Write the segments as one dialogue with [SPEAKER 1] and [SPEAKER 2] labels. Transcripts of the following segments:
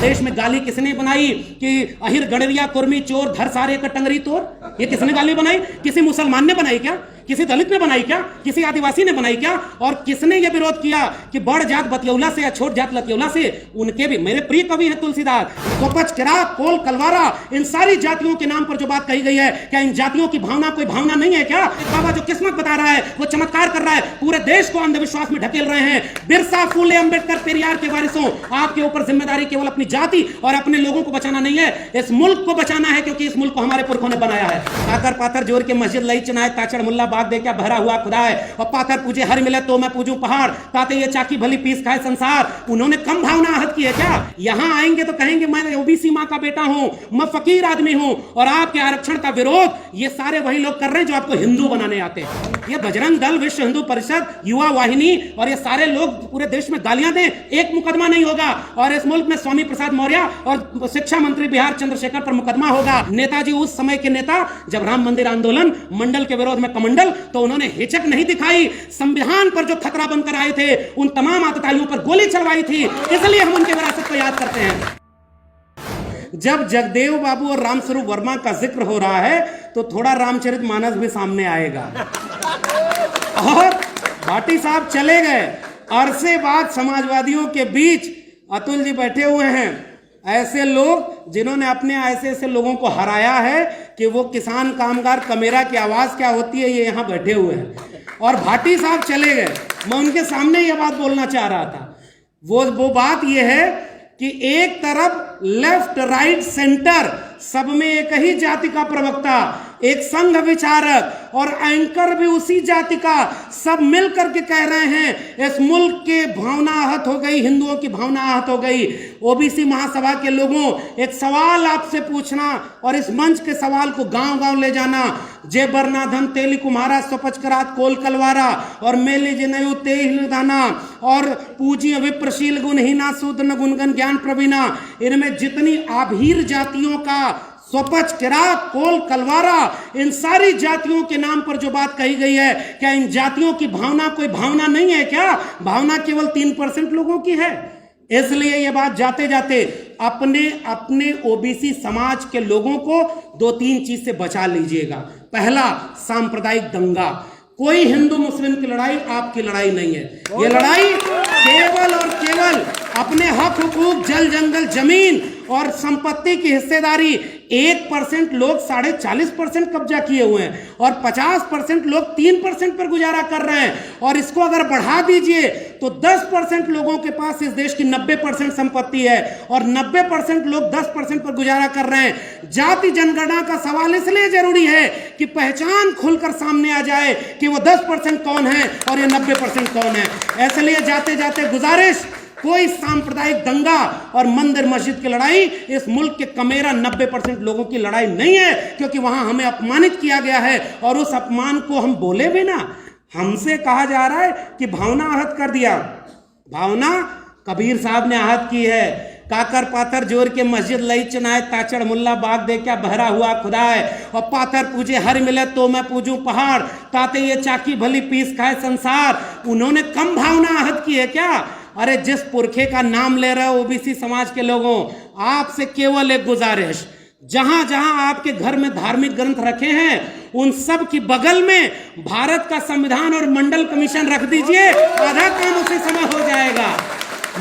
[SPEAKER 1] देश में गाली किसने बनाई कि अहिर गड़रिया कुर्मी चोर धर सारे का टंगरी तोड़? ये किसने गाली बनाई? किसी मुसलमान ने बनाई क्या? किसी दलित ने बनाई क्या? किसी आदिवासी ने बनाई क्या? और किसने ये विरोध किया कि बड़ जात बतियौला से या छोट जात लतियौला से उनके भी? मेरे प्रिय कवि है तुलसीदास। कोपच, किरात, कोल, कलवारा, इन सारी जातियों के नाम पर जो बात कही गई है, क्या इन जातियों की भावना कोई भावना नहीं है क्या? बाबा जो किस्मत बता रहा है, वो चमत्कार कर रहा है, पूरे देश को अंधविश्वास में ढकेल रहे हैं। बिरसा, फूले, अंबेडकर, पेरियार के वारिसों, आपके ऊपर जिम्मेदारी केवल अपनी जाति और अपने लोगों को बचाना नहीं है, इस मुल्क को बचाना है, क्योंकि इस मुल्क को हमारे पुरखों ने बनाया है। आकर पाथर जोर के मस्जिद लई चुनाए ताचड़ मुल्ला बाग दे क्या भरा हुआ खुदा है, और पाथर पूजे हर मिले तो मैं पूजूं पहाड़, ताते ये चाकी भली पीस खाए संसार। उन्होंने कम भावना आहत की है क्या? यहां आएंगे तो कहेंगे मैं ओबीसी मां का बेटा हूं, मैं फकीर आदमी हूं, और आपके आरक्षण का विरोध ये सारे वही लोग कर रहे हैं जो आपको हिंदू बनाने आते हैं। ये बजरंग दल, विश्व हिंदू परिषद, युवा वाहिनी और ये सारे लोग पूरे देश में गालियां दें, एक मुकदमा नहीं होगा। और इस मुल्क में स्वामी प्रसाद मौर्य और शिक्षा मंत्री बिहार चंद्रशेखर पर मुकदमा होगा। नेताजी उस समय के नेता, जब राम मंदिर आंदोलन मंडल के विरोध में कमंडल, तो उन्होंने हिचक नहीं दिखाई। संविधान पर जो खतरा बनकर आए थे उन तमाम आतताइयों पर गोली चलवाई थी, इसलिए हम उनके विरासत को याद करते हैं। जब जगदेव बाबू और रामस्वरूप वर्मा का जिक्र हो रहा है तो थोड़ा रामचरितमानस भी सामने आएगा। और भाटी साहब चले गए, अरसे बाद समाजवादियों के बीच अतुल जी बैठे हुए हैं, ऐसे लोग जिन्होंने अपने ऐसे ऐसे लोगों को हराया है कि वो किसान कामगार कमेरा की आवाज क्या होती है ये यहां बैठे हुए हैं। और भाटी साहब चले गए, मैं उनके सामने ये बात बोलना चाह रहा था। वो बात ये है कि एक तरफ लेफ्ट राइट सेंटर सब में एक ही जाति का प्रवक्ता, एक संघ विचारक और एंकर भी उसी जाति का, सब मिलकर के कह रहे हैं इस मुल्क के भावना आहत हो गई, हिंदुओं की भावना आहत हो गई। ओबीसी महासभा के लोगों, एक सवाल आपसे पूछना और इस मंच के सवाल को गांव-गांव ले जाना। जे बरनाधन तेली कुम्हारा स्वपच करात कोल कलवारा और मेली जिनयु तेल दाना और पूजी विप्रशील गुणहीना शूद्र गुणगन ज्ञान प्रवीणा, इनमें जितनी आभीर जातियों का स्वपच, किरात, कोल, कलवारा, इन सारी जातियों के नाम पर जो बात कही गई है, क्या इन जातियों की भावना कोई भावना नहीं है क्या? भावना केवल 3% लोगों की है। इसलिए ये बात जाते जाते अपने ओबीसी समाज के लोगों को 2-3 चीज से बचा लीजिएगा। पहला, सांप्रदायिक दंगा। कोई हिंदू मुस्लिम की लड़ाई आपकी लड़ाई नहीं है। ये लड़ाई केवल और केवल अपने हक हुकूक, जल जंगल, जमीन और संपत्ति की हिस्सेदारी। 1% लोग 40.5% कब्जा किए हुए हैं और 50% लोग 3% पर गुजारा कर रहे हैं। और इसको अगर बढ़ा दीजिए तो 10% लोगों के पास इस देश की 90% संपत्ति है और 90% लोग 10% पर गुजारा कर रहे हैं। जाति जनगणना का सवाल इसलिए जरूरी है कि पहचान खुलकर सामने आ जाए कि वो 10% कौन है और ये 90% कौन है। इसलिए जाते जाते गुजारिश, कोई सांप्रदायिक दंगा और मंदिर मस्जिद की लड़ाई इस मुल्क के कमेरा 90% लोगों की लड़ाई नहीं है, क्योंकि वहां हमें अपमानित किया गया है और उस अपमान को हम बोले भी ना। हमसे कहा जा रहा है कि भावना आहत कर दिया। भावना कबीर साहब ने आहत की है। काकर पाथर जोर के मस्जिद लई चुनाए ताचड़ मुल्ला बाग दे क्या भरा हुआ खुदा है, और पाथर पूजे हर मिले तो मैं पूजूं पहाड़, ताते ये चाकी भली पीस खाए संसार। उन्होंने कम भावना आहत की है क्या? अरे जिस पुरखे का नाम ले रहे हो ओबीसी समाज के लोगों, आपसे केवल एक गुजारिश, जहां जहां आपके घर में धार्मिक ग्रंथ रखे हैं उन सब की बगल में भारत का संविधान और मंडल कमीशन रख दीजिए, आधा काम उसी समय हो जाएगा।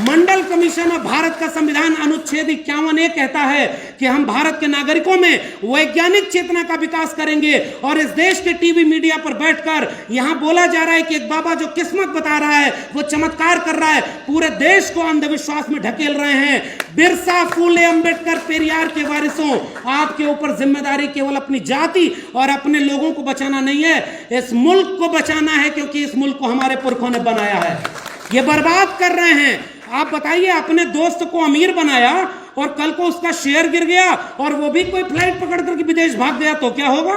[SPEAKER 1] मंडल कमीशन और भारत का संविधान अनुच्छेद 51 ये कहता है कि हम भारत के नागरिकों में वैज्ञानिक चेतना का विकास करेंगे। और इस देश के टीवी मीडिया पर बैठकर यहां बोला जा रहा है कि एक बाबा जो किस्मत बता रहा है, वो चमत्कार कर रहा है, पूरे देश को अंधविश्वास में ढकेल रहे हैं। बिरसा, फूले, अंबेडकर, पेरियार के वारिसों, आपके ऊपर जिम्मेदारी केवल अपनी जाति और अपने लोगों को बचाना नहीं है, इस मुल्क को बचाना है, क्योंकि इस मुल्क को हमारे पुरखों ने बनाया है। ये बर्बाद कर रहे हैं। आप बताइए, अपने दोस्त को अमीर बनाया और कल को उसका शेयर गिर गया और वो भी कोई फ्लाइट पकड़ करके विदेश भाग गया तो क्या होगा?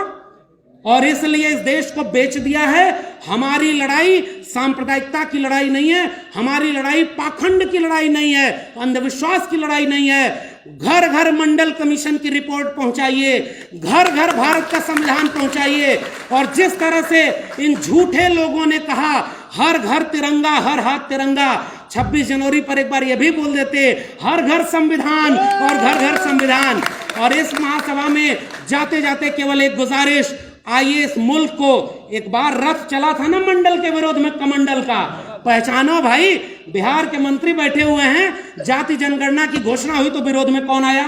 [SPEAKER 1] और इसलिए इस देश को बेच दिया है। हमारी लड़ाई सांप्रदायिकता की लड़ाई नहीं है, हमारी लड़ाई पाखंड की लड़ाई नहीं है, अंधविश्वास की लड़ाई नहीं है। घर घर मंडल कमीशन की रिपोर्ट पहुंचाइए, घर घर भारत का संविधान पहुंचाइए। और जिस तरह से इन झूठे लोगों ने कहा हर घर तिरंगा, हर हाथ तिरंगा, 26 जनवरी पर एक बार ये भी बोल देते, हर घर संविधान और घर घर संविधान। और इस महासभा में जाते जाते केवल एक गुजारिश, आइए इस मुल्क को, एक बार रथ चला था ना मंडल के विरोध में, कमंडल का, पहचानो भाई। बिहार के मंत्री बैठे हुए हैं, जाति जनगणना की घोषणा हुई तो विरोध में कौन आया?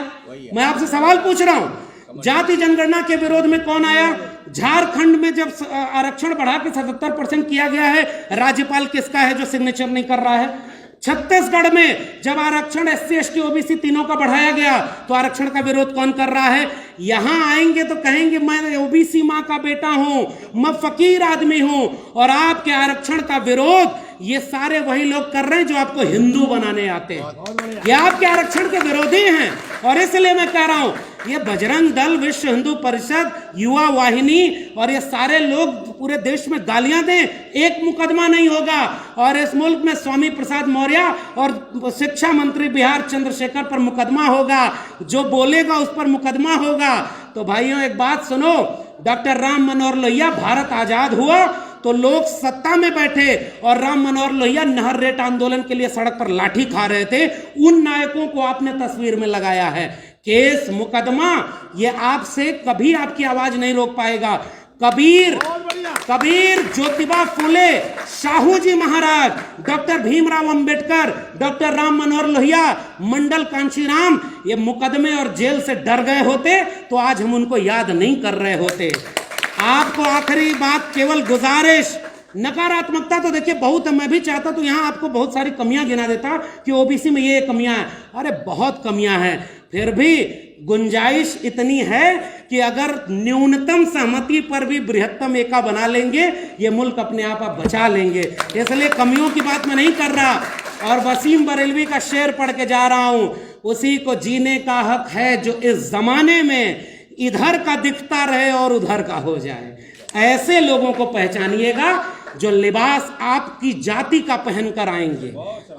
[SPEAKER 1] मैं आपसे सवाल पूछ रहा हूं, जाति जनगणना के विरोध में कौन आया? झारखंड में जब आरक्षण बढ़ा के 77% किया गया है, राज्यपाल किसका है जो सिग्नेचर नहीं कर रहा है? छत्तीसगढ़ में जब आरक्षण SC ST OBC तीनों का बढ़ाया गया तो आरक्षण का विरोध कौन कर रहा है? यहां आएंगे तो कहेंगे मैं OBC मां का बेटा हूं, मैं फकीर आदमी हूं। और आपके आरक्षण का विरोध ये सारे वही लोग कर रहे हैं जो आपको हिंदू बनाने आते हैं, ये आपके आरक्षण के विरोधी हैं। और इसलिए मैं कह रहा हूं, ये बजरंग दल, विश्व हिंदू परिषद, युवा वाहिनी और ये सारे लोग पूरे देश में गालियां दें, एक मुकदमा नहीं होगा। और इस मुल्क में स्वामी प्रसाद मौर्य और शिक्षा मंत्री बिहार चंद्रशेखर पर मुकदमा होगा, जो बोलेगा उस पर मुकदमा होगा। तो भाइयों एक बात सुनो, डॉक्टर राम मनोहर लोहिया, भारत आजाद हुआ तो लोग सत्ता में बैठे और राम मनोहर लोहिया नहर रेट आंदोलन के लिए सड़क पर लाठी खा रहे थे, उन नायकों को आपने तस्वीर में लगाया है। केस मुकदमा ये आपसे कभी आपकी आवाज नहीं रोक पाएगा। कबीर, ज्योतिबा फुले, साहू जी महाराज, डॉक्टर भीमराव अंबेडकर, डॉक्टर राम मनोहर लोहिया, मंडल कांशीराम, ये मुकदमे और जेल से डर गए होते तो आज हम उनको याद नहीं कर रहे होते। आपको आखिरी बात, केवल गुजारिश, नकारात्मकता तो देखिए बहुत है, मैं भी चाहता तो यहाँ आपको बहुत सारी कमियां गिना देता कि OBC में ये कमियां हैं, अरे बहुत कमियां हैं, फिर भी गुंजाइश इतनी है कि अगर न्यूनतम सहमति पर भी बृहत्तम एका बना लेंगे, ये मुल्क अपने आप बचा लेंगे। इसलिए कमियों की बात मैं नहीं कर रहा। और वसीम बरेलवी का शेर पढ़ के जा रहा हूं, उसी को जीने का हक है जो इस जमाने में इधर का दिखता रहे और उधर का हो जाए। ऐसे लोगों को पहचानिएगा जो लिबास आपकी जाति का पहन कर आएंगे,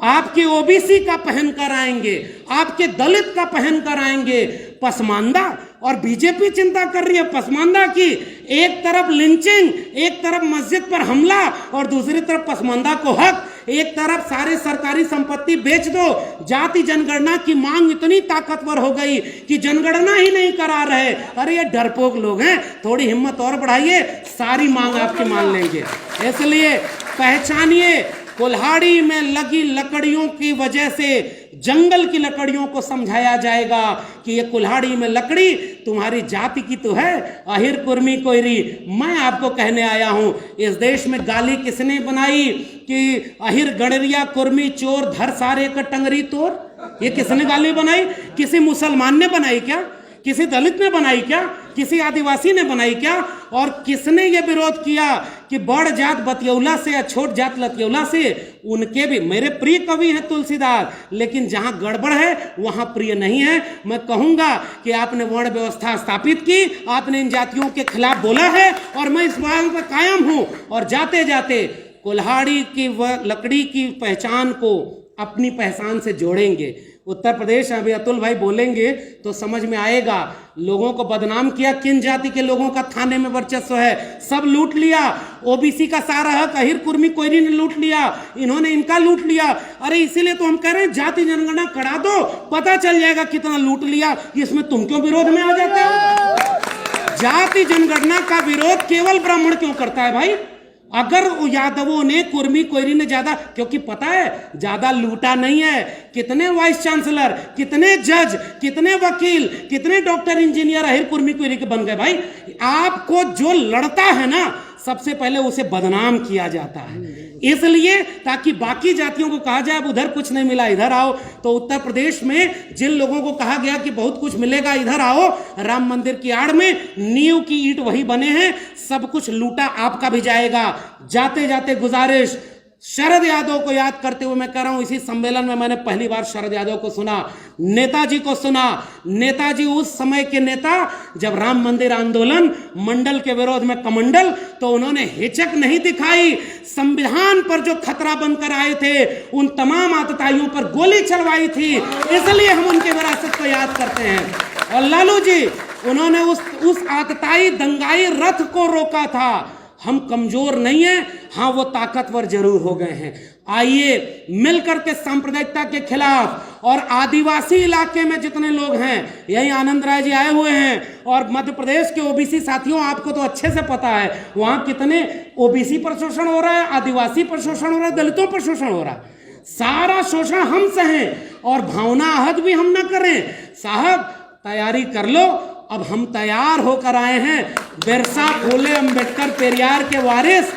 [SPEAKER 1] आपके OBC का पहन कर आएंगे, आपके दलित का पहन कर आएंगे। पसमानदा, और बीजेपी चिंता कर रही है पसमानदा की, एक तरफ लिंचिंग, एक तरफ मस्जिद पर हमला और दूसरी तरफ पसमानदा को हक, एक तरफ सारी सरकारी संपत्ति बेच दो। जाति जनगणना की मांग इतनी ताकतवर हो गई कि जनगणना ही नहीं करा रहे। अरे ये डरपोक लोग हैं, थोड़ी हिम्मत और बढ़ाइए, सारी मांग आपकी मान लेंगे। इसलिए पहचानिए, कुल्हाड़ी में लगी लकड़ियों की वजह से जंगल की लकड़ियों को समझाया जाएगा कि ये कुल्हाड़ी में लकड़ी तुम्हारी जाति की तो है, अहिर कुर्मी कोयरी। मैं आपको कहने आया हूं, इस देश में गाली किसने बनाई कि अहिर गणरिया कुर्मी चोर धर सारे का टंगरी तोर? ये किसने गाली बनाई? किसी मुसलमान ने बनाई क्या? किसी दलित ने बनाई क्या? किसी आदिवासी ने बनाई क्या? और किसने ये विरोध किया कि बड़ जात बतियौला से या छोट जात लतियौला से? उनके भी मेरे प्रिय कवि हैं तुलसीदास, लेकिन जहां गड़बड़ है वहां प्रिय नहीं है। मैं कहूंगा कि आपने वर्ण व्यवस्था स्थापित की, आपने इन जातियों के खिलाफ बोला है और मैं इस बात पर कायम हूं। और जाते जाते कुल्हाड़ी की व लकड़ी की पहचान को अपनी पहचान से जोड़ेंगे। उत्तर प्रदेश, अभी अतुल भाई बोलेंगे तो समझ में आएगा। लोगों को बदनाम किया, किन जाति के लोगों का थाने में वर्चस्व है, सब लूट लिया। OBC का सारा हक अहिर कुर्मी कोयरी ने लूट लिया, इन्होंने इनका लूट लिया। अरे इसीलिए तो हम कह रहे हैं जाति जनगणना करा दो, पता चल जाएगा कितना लूट लिया। इसमें तुम क्यों विरोध में आ जाते हो? जाति जनगणना का विरोध केवल ब्राह्मण क्यों करता है भाई? अगर यादवों ने, कुर्मी कोयरी ने ज्यादा, क्योंकि पता है ज्यादा लूटा नहीं है। कितने वाइस चांसलर, कितने जज, कितने वकील, कितने डॉक्टर इंजीनियर अहिर कुर्मी कोयरी के बन गए भाई। आपको जो लड़ता है ना, सबसे पहले उसे बदनाम किया जाता है, इसलिए ताकि बाकी जातियों को कहा जाए अब उधर कुछ नहीं मिला इधर आओ। तो उत्तर प्रदेश में जिन लोगों को कहा गया कि बहुत कुछ मिलेगा इधर आओ, राम मंदिर की आड़ में नींव की ईंट वही बने हैं, सब कुछ लूटा आपका भी जाएगा। जाते जाते गुजारिश, शरद यादव को याद करते हुए मैं कह रहा हूं, इसी सम्मेलन में मैंने पहली बार शरद यादव को सुना, नेताजी को सुना। नेताजी उस समय के नेता, जब राम मंदिर आंदोलन, मंडल के विरोध में कमंडल, तो उन्होंने हिचक नहीं दिखाई। संविधान पर जो खतरा बनकर आए थे, उन तमाम आतताइयों पर गोली चलवाई थी, इसलिए हम उनके विरासत को याद करते हैं। और लालू जी, उन्होंने उस आतताई दंगाई रथ को रोका था। हम कमजोर नहीं हैं, हाँ वो ताकतवर जरूर हो गए हैं। आइए मिलकर के सांप्रदायिकता के खिलाफ, और आदिवासी इलाके में जितने लोग हैं, यही आनंद राय जी आए हुए हैं, और मध्य प्रदेश के ओबीसी साथियों आपको तो अच्छे से पता है वहां कितने ओबीसी पर शोषण हो रहा है, आदिवासी पर शोषण हो रहा है, दलितों पर शोषण हो रहा है। सारा शोषण हम सहें और भावना आहत भी हम ना करें। साहब तैयारी कर लो, अब हम तैयार होकर आए हैं। बिरसा, फूले, अंबेडकर, पेरियार के वारिस।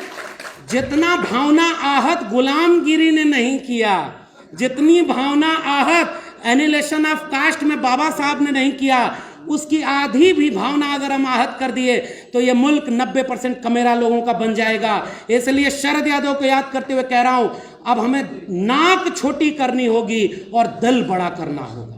[SPEAKER 1] जितना भावना आहत गुलामगिरी ने नहीं किया, जितनी भावना आहत एनिलेशन ऑफ कास्ट में बाबा साहब ने नहीं किया, उसकी आधी भी भावना अगर हम आहत कर दिए तो ये मुल्क 90% कमेरा लोगों का बन जाएगा। इसलिए शरद यादव को याद करते हुए कह रहा हूं, अब हमें नाक छोटी करनी होगी और दिल बड़ा करना होगा।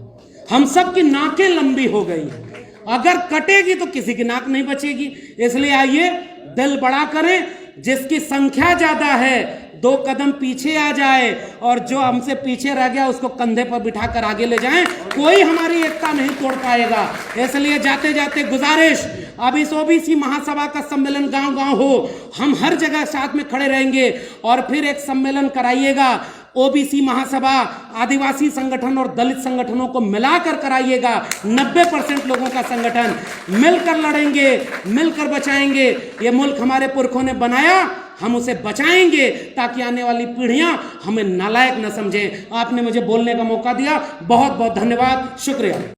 [SPEAKER 1] हम सब की नाकें लंबी हो गई हैं, अगर कटेगी तो किसी की नाक नहीं बचेगी। इसलिए आइए दिल बड़ा करें, जिसकी संख्या ज्यादा है 2 कदम पीछे आ जाए, और जो हमसे पीछे रह गया उसको कंधे पर बिठाकर आगे ले जाएं। कोई हमारी एकता नहीं तोड़ पाएगा। इसलिए जाते जाते गुजारिश, अब इस ओबीसी महासभा का सम्मेलन गांव गांव हो, हम हर जगह साथ में खड़े रहेंगे, और फिर एक सम्मेलन कराइएगा। ओबीसी महासभा आदिवासी संगठन और दलित संगठनों को मिलाकर कराइएगा। 90% लोगों का संगठन, मिलकर लड़ेंगे, मिलकर बचाएंगे। ये मुल्क हमारे पुरखों ने बनाया, हम उसे बचाएंगे ताकि आने वाली पीढ़ियां हमें नालायक न समझें। आपने मुझे बोलने का मौका दिया, बहुत बहुत धन्यवाद, शुक्रिया।